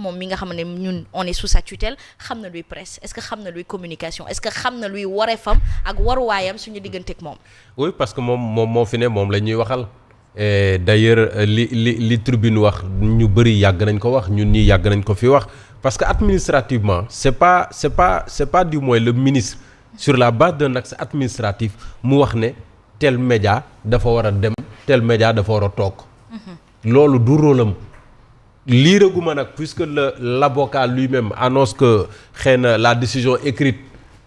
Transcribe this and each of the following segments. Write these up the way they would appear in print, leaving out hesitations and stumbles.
moom mi nga xam ne ñun on est sous sa tutelle xam na luy presse est-ce que xam na luy communication est-ce que xam na luy wareefam ak waruwaayam suñu digganteeg moom. oui parce que moom moo fi ne moom la ñuy waxal. Et d'ailleurs li tribune wax ñu bëri yàgg nañ ko wax ñun ñii yàgg nañ ko fi wax parce que administrativement c'est pas du moins le ministre sur la base d'un axe administratif mu wax ne tel média dafa war a dem tel média dafa war a toog. loolu du rôle am liiraguma nag puisque l'avocat lui-même annonce que xëy na la décision écrite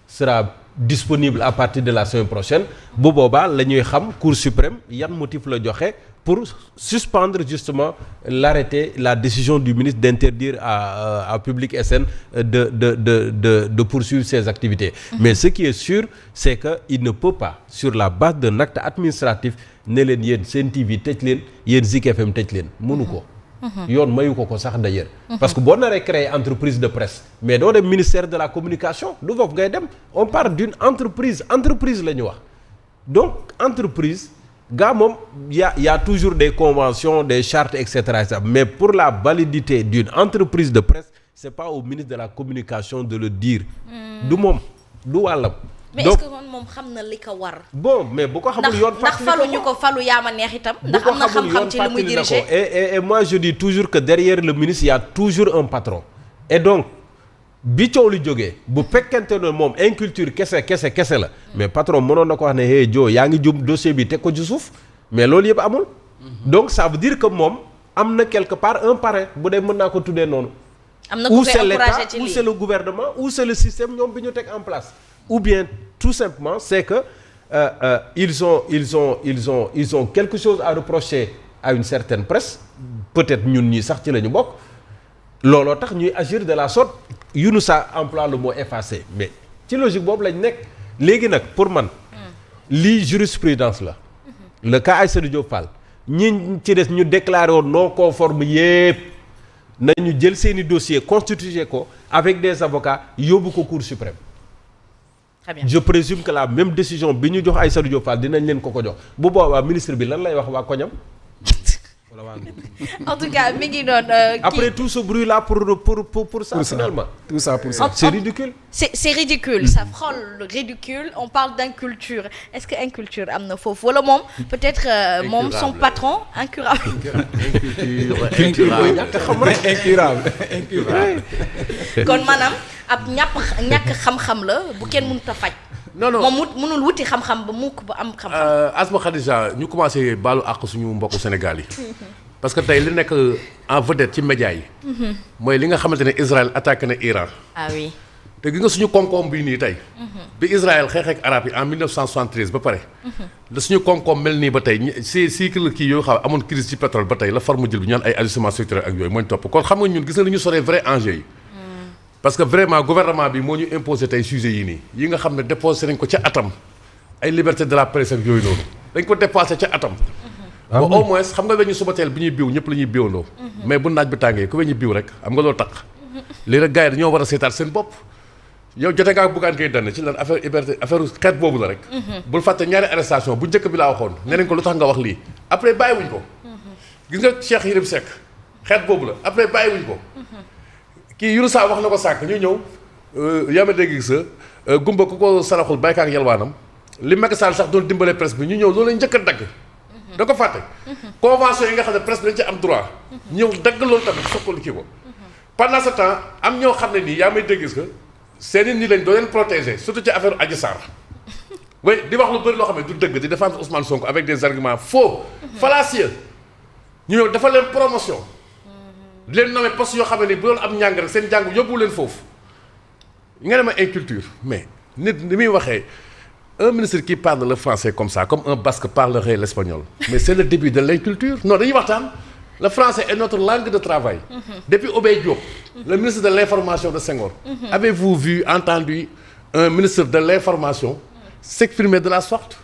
sera disponible à partir de la semaine prochaine bu boobaa la ñuy xam Cour suprême yan motif la joxe pour suspendre justement l'arrêté la décision du ministre d'interdire à Public SN de poursuivre ses activités. Mais ce qui est sûr c'est que il ne peut pas sur la base d'un acte administratif ne leen yéen Sen TV tëj leen yéen Zik FM tëj leen mënu ko. yoon mayu ko sax d'ailleurs. parce que boo naree créer entreprise de presse mais doo dem ministère de la communication du foofu ngay dem on parle d'une entreprise la ñu wax donc entreprise gaa moom y a toujours des conventions des chartes et cetera mais pour la validité d'une entreprise de presse c'est pas au ministre de la communication de le dire. du moom du wàllam. mais est-ce que moom xam na li ko war. bon mais bu ko xamul yoon. ndax falu ñu ko falu yaa ma neex itam. ndax am na xam-xam ci li muy diriger et moi je dis toujours que derrière le ministre il y a toujours un patron. et donc bi coow li jógee bu fekkente ne moom inculture kese la. mais patron mënoon na ko wax ne hey Joe yaa ngi jub dossier bi teg ko ci suuf mais loolu yëpp amul. donc ça veut dire que moom am na quelque part un parrain bu dee mën naa ko tuddee noonu. am na ku koy encouragé ci lii ou c'est le gouvernement ou c'est le système ñoom bi ñu teg en place. ou bien tout simplement c'est que ils ont quelque chose à reprocher à une certaine presse peut-être ñun ñii sax ci la ñu bokk looloo tax ñuy agir de la sorte Younoussa emploie le mot effacer mais ci logique boobu lañ nekk léegi nag pour man lii jurisprudence la le cas Aïssatou Diop Fall ñi ci des ñu déclaré woon non conforme yépp nañu jël seeni dossier constitué ko avec des avocats yóbbu ko Cour suprême. Très bien. Je présume que la même décision bi ñu jox Aïssatou Diop Fall dinañ leen ko jox bu boobaa ministre bi lan lay wax waa koñam. en tout cas mi ngi doon. après tout ce bruit là pour ça finalement. tout ça pour ça c'est ridicule. c'est ridicule ça frôle le ridicule on parle d'inculture est-ce que inculture am na foofu wala moom peut-être moom son patron incurable. incurable. kon maanaam ab ñàkk xam-xam la bu kenn mënut a faj. non moom mënul wuti xam-xam ba mukk ba am xam-xam. Asma Khadija ñu commencé baalu àq suñu mbokku Sénégal yi. parce que tey li nekk en vedette ci média yi. mooy li nga xamante ne Israël attaqué na Iran. ah oui. te gis nga suñu koom-koom bii nii tey. bi Israël xeex ak arab yi en 1973 ba pare. la suñu koom-koom mel nii ba tey si cycle kii yoo xam amoon crise ci pétrole ba tey la forme jël bi ñu naan ay ajustements structurels ak yooyu moo ñu topp kon xam nga ñun gis nga li ñu soree vrai enjeu yi. parce que vraiment gouvernement bi moo ñu imposé tey sujets yi nii yi nga xam ne déposé nañ ko ca atam ay liberté de la presse ak yooyu noonu dañ ko dépassé ca atam. ba au moins xam nga weñu subateel bi ñuy biiw ñëpp la ñuy biiwandoo. mais bu naaj bi tàngee ku weñu biiw rek xam nga loolu tax. lii rek gars yi dañoo war a seetaat seen bopp yow jote ngaa buggaan koy dann ci lan affaire liberté affaire xeet boobu la rek. bul fàtte ñaari arrestation bu njëkk bi laa waxoon nee nañ ko lu tax nga wax lii après bàyyiwuñ ko. gis nga Cheikh Yérim Seck xeet boobu la après bàyyiwuñ ko. kii Younoussa wax na ko sànq ñu ñëw yaa ma dégg sa gumba ku ko saraxul baykat ak yalwaanam li Macky Sall sax doon dimbale presse bi ñu ñëw loolu lañ njëkk a dagg. da ko fàtte. convention yi nga xam ne presse bi dañ ci am droit. ñëw dagg loolu tamit soog kii ko. pendant ce temps am ñoo xam ne nii yaa may dégg sa seen i nii lañ doo leen protéger surtout ci affaire Adji Sarr. oui di wax lu bëri loo xam ne du dëgg di défendre Ousmane Sonko avec des arguments faux. fallacieux ñu ñëw dafa leen promotion. di leen nommé poste yoo xam ne ni bu doon am njàng rek seen njàng yóbbu leen foofu nga ne ma inculture mais nit ni muy waxee un ministre qui parle le français comme ça comme un basque parlerait l'espagnol mais c'est le début de l'inculture non dañuy waxtaan le français est notre langue de travail. Depuis Obey Diop le ministre de l'information de Senghor. Avez-vous vu entendu un ministre de l'information s'exprimer de la sorte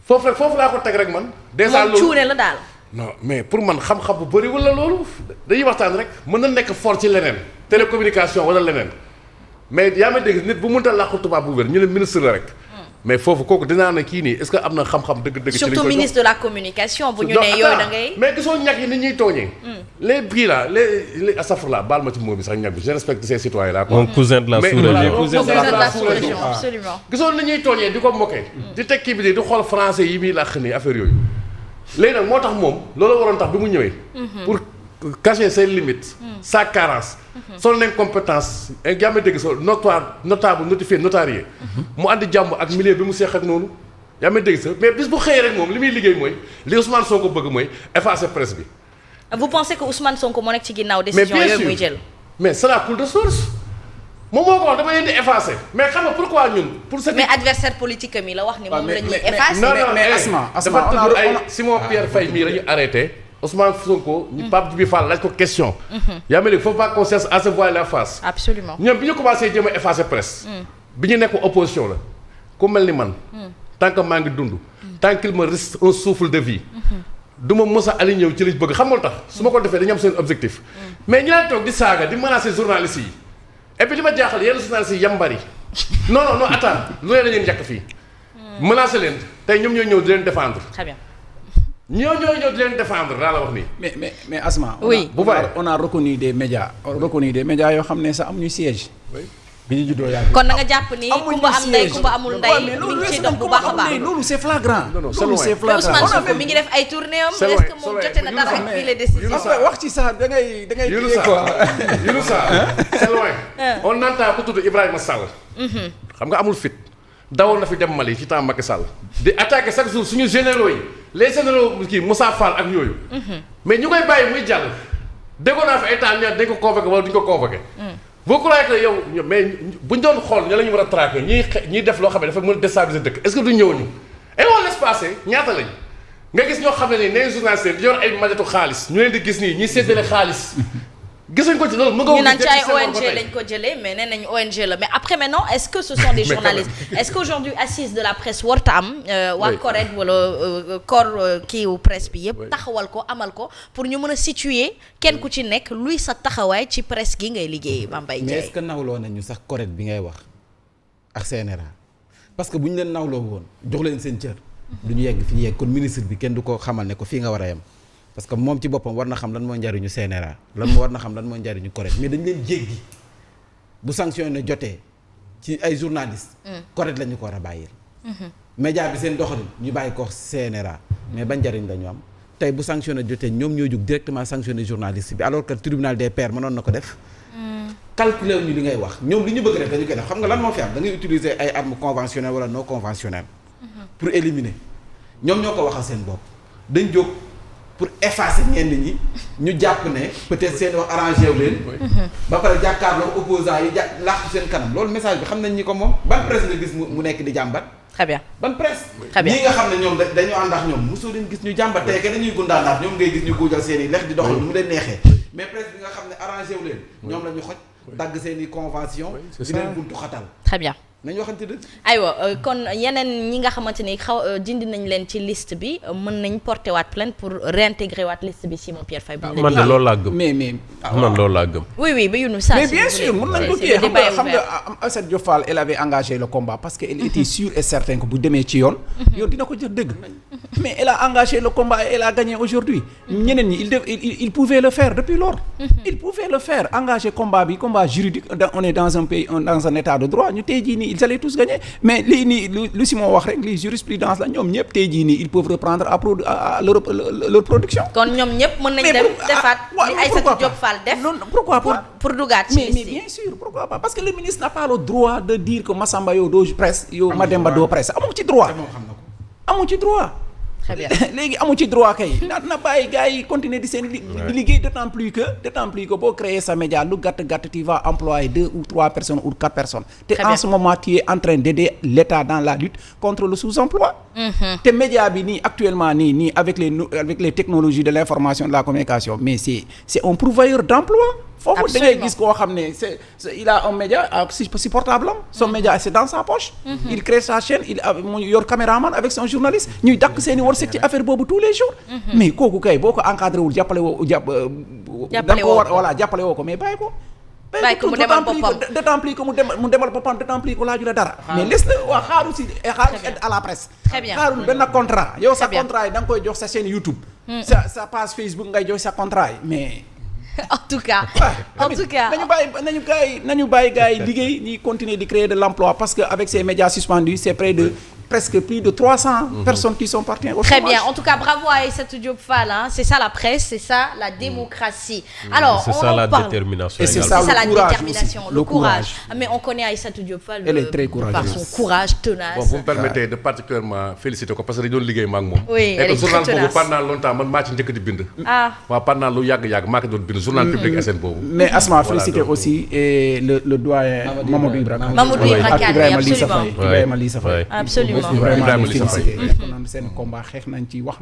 foofu laa ko teg rek man. déjà loolu cuune la daal. non mais pour man xam-xam bu bëri wala loolu dañuy waxtaan rek mën na nekk fort ci leneen télécommunication wala leneen mais yaa ma dégg nit bu mënta làqu tubaab bu wér ñu ne ministre la rek mais foofu kooku dinaa ne kii nii est-ce que am na xam-xam dëgg-dëgg. ci li surtout ministre de la communication bu ñu nee yooyu da ngay. mais gisoo ñag yi ni ñuy tooñee. les bii là les asafurla baal ma ci moom bi sax ñag bi je respecte ces citoyens là. mon cousin de la sous-région. cousin de la sous-région absolument. gisoo ni ñuy tooñee di ko moqué. di teg kii bi di xool français yi muy làq nii affaire yooyu. léegi nag moo tax moom loolu waroon tax bi mu ñëwee. pour cacher ses limites. sa carence. son incompétence yaa ma dégg so notable notifié notarié. mu àndi jàmm ak milieu bi mu seex ak noonu. yaa ma dégg sa mais bis bu xëyee rek moom li muy liggéey mooy li Ousmane Sonko bëgg mooy effacer presse bi. vous pensez que Ousmane Sonko moo nekk ci ginnaaw décision yooyu muy jël. mais c'est la coule de source. moom moo ko wax dama leen di effacer mais xam nga pourquoi ñun. pour ce mais adversaire politique mi la wax ni moom la ñuy effacer. non mais Asma dafa tudd ay Simon Pierre Faye mii la ñu arrêté. Ousmane Sonko ñu Pape Djibi Fall laaj ko question. yaa ngi faut pas qu'on cherche à se voiler la face. absolument ñoom bi ñu commencé jéem a effacer presse. bi ñu nekk opposition la. ku mel ni man. tant que maa ngi dund. tant qu'il me reste un souffle de vie. du ma mës a aligné ci liñ bëgg xam nga lu tax su ma ko defee dañu am seen objectif. mais ñi leen toog di saaga di menacer journalistes yi. et puis li ma jaaxal yenn journalistes yi yambari. non attends lu leen la ñuy njëkk fii. menacer leen tey ñoom ñooy ñëw di leen défendre. très bien. ñoo ñëw di leen défendre daa la wax nii. mais Asma. oui on a reconnu des médias. yoo xam ne sax amuñu siège. bi ñu juddoo yàgg. kon na nga jàpp ni kumba am ndey kumba amul ndey mi ngi ciy dox bu baax a baax. loolu c'est flagrant. non c'est flagrant. Ousmane Sonko mi ngi def ay tournées am. est-ce que moom jote na dara ak les décisions. wax ci sax da ngay quoi. Yunusa c'est loin. on entend ku tudd Ibrahima Sall. xam nga amul fit. dawoon na fi dem Mali ci temps Macky Sall. di attaquer chaque jour suñu généraux yi les généraux kii Moussa Fall ak yooyu. mais ñu koy bàyyi muy jàll. déggoon naa fi ay temps dañ ko convoqué wala duñ ko convoqué. vous croyez que yow mais buñ doon xool ña la ñu war a traqué ñiy def loo xam ne dafa mën a déstabiliser dëkk est-ce que duñ ñëw ñu. et on laisse passer ñaata lañ nga gis ñoo xam ne nii nee journaliste di yor ay majetu xaalis ñu leen di gis nii ñiy séddale xaalis. gisuñ ko ci loolu mu nga ñu naan ci ay ONG lañ ko jëlee mais nee nañ ONG la mais après maintenant est-ce que ce sont des journalistes est-ce qu'aujourd'hui assise de la presse warta am waa CORED wala corps kii wu presse bi yëpp taxawal ko amal ko pour ñu mën a situer kenn ku ci nekk luy sa taxawaay ci presse gi ngay liggéey Mame Mbaye Ndiaye. mais est-ce que nawloo nañu sax CORED bi ngay wax ak CNRA parce que bu ñu leen nawloo woon jox leen seen cër du ñu yegg fi ñu yegg kon ministre bi kenn du ko xamal ne ko fii nga war a yem parce que moom ci boppam war na xam lan mooy njariñu CNRA war na xam lan mooy njariñu CORED mais dañ leen jéggi bu sanctionné jotee ci ay journalistes. CORED la ñu ko war a bàyyil. média bi seen doxalin ñu bàyyi ko CNRA mais ban njariñ la ñu am tey bu sanctionné jotee ñoom ñoo jóg directement sanctionné journaliste bi alors que tribunal des pairs mënoon na ko def. calculer ñu li ngay wax ñoom li ñu bëgg def dañu koy def xam nga lan moo fi am da ngay utiliser ay armes conventionnelles wala non conventionnelles. pour éliminer ñoom ñoo ko waxal seen bopp dañ jóg. pour effacer ñenn ñi ñu jàpp ne peut-être seen wax arrangé wu leen. ba pare jàkkaarloo opposants yi làqu seen kanam loolu message bi xam nañ ñi ko moom ban presse nga gis mu nekk di jàmbat. très bien ban presse. très bien ñi nga xam ne ñoom dañoo ànd ak ñoom mosoo leen gis ñu jàmbat tey kenn dañuy gundaandaat ñoom ngay gis ñu guujal seen i lex di doxal mu leen neexee. mais presse bi nga xam ne arrangé wu leen. ñoom la ñu xoj dagg seen i convention. di leen buntu xatal. très bien. nañu waxante dëgg. aywa kon yeneen ñi nga xamante ni dindi nañ leen ci liste bi mën nañ porter waat plainte pour réintégrer waat liste bi Simon Pierre Faye. man de loolu laa gëm. mais man loolu laa gëm. oui ba Younous ça. mais bien sûr mën nañ ko kii xam nga Aïssatou Diop Fall elle avait engagé le combat parce que elle était sûre et certaine que bu demee ci yoon. yoon dina ko jox dëgg. mais elle a engagé le combat et elle a gagné aujourd'hui ñeneen ñi il pouvait le faire depuis lors. il pouvait le faire engagé combat bi combat juridique on est dans un pays dans un état de droit ñu tey jii nii ils allaient tous gagner mais lii nii lu si moo wax rek lii jurisprudence la ñoom ñëpp tey jii nii ils peuvent reprendre à leur production. kon ñoom ñëpp mën nañ dem defaat li Aïssatou Diop Fall def. pourquoi pas pour dugaat ci liste mais bien sûr pourquoi pas parce que le ministre n'a pas le droit de dire que Massamba yow doo presse yow Mademba doo presse amu ci droit. amu ci droit. très bien léegi amu ci droit kay na bàyyi gars yi continuer di seen liggéey d'autant plus que boo créer sa média lu gàtt tu vas employer 2 ou 3 personnes ou 4 personnes te en ce moment tu es en train d'aider l'État dans la lutte contre le sous-emploi te média bi nii actuellement nii avec les technologies de l'information et de la communication mais c'est un pourvoyeur d'emploi foofu da ngay gis koo xam ne il a un média si portable am son média c'est dans sa poche il crée sa chaîne mu yor caméraman avec son journaliste ñuy dakk seeni wërsëg ci affaire boobu tous les jours mais kooku kay boo ko encadré wul jàppale woo ko mais bàyyi ko bàyyi ko mu demal boppam d'autant plus que mu demal boppam d'autant plus que laaju la dara. mais les na waa xaaru si aide à la presse. très bien xaarul benn contrat. yow sa contrat yi da nga koy jox sa chaîne YouTube. sa page Facebook ngay jox sa contrat yi mais. en tout cas nañu bàyyi gars yi liggéey ñuy continuer di créer de l'emploi parce que avec ces médias suspendus c'est près de presque plus de 300 personnes qui sont parties au chômage. Très bien. En tout cas, bravo à Aïssatou Diop Fall. Hein. C'est ça la presse, c'est ça la démocratie. Alors, c'est ça la détermination. Et c'est ça la détermination, aussi. le courage. Mais on connaît Aïssatou Diop Fall. Elle est très courageuse. Par son courage tenace. Bon, vous me permettez de particulièrement féliciter ko parce que dañu doon liggéey ma ak moom. Oui, elle est très journal tenace. boobu pendant longtemps man maa ci njëkk di bind. Ah. waaw pendant lu yàgg maa ko doon bind journal public SN boobu. Mais Asma féliciter aussi et le doyen Mamadou Ibrahima. Mamadou Ibrahima, absolument. Ibrahima Lissa Faye. Absolument. Vraiment féliciter. Seen combat xeex nañ ci wax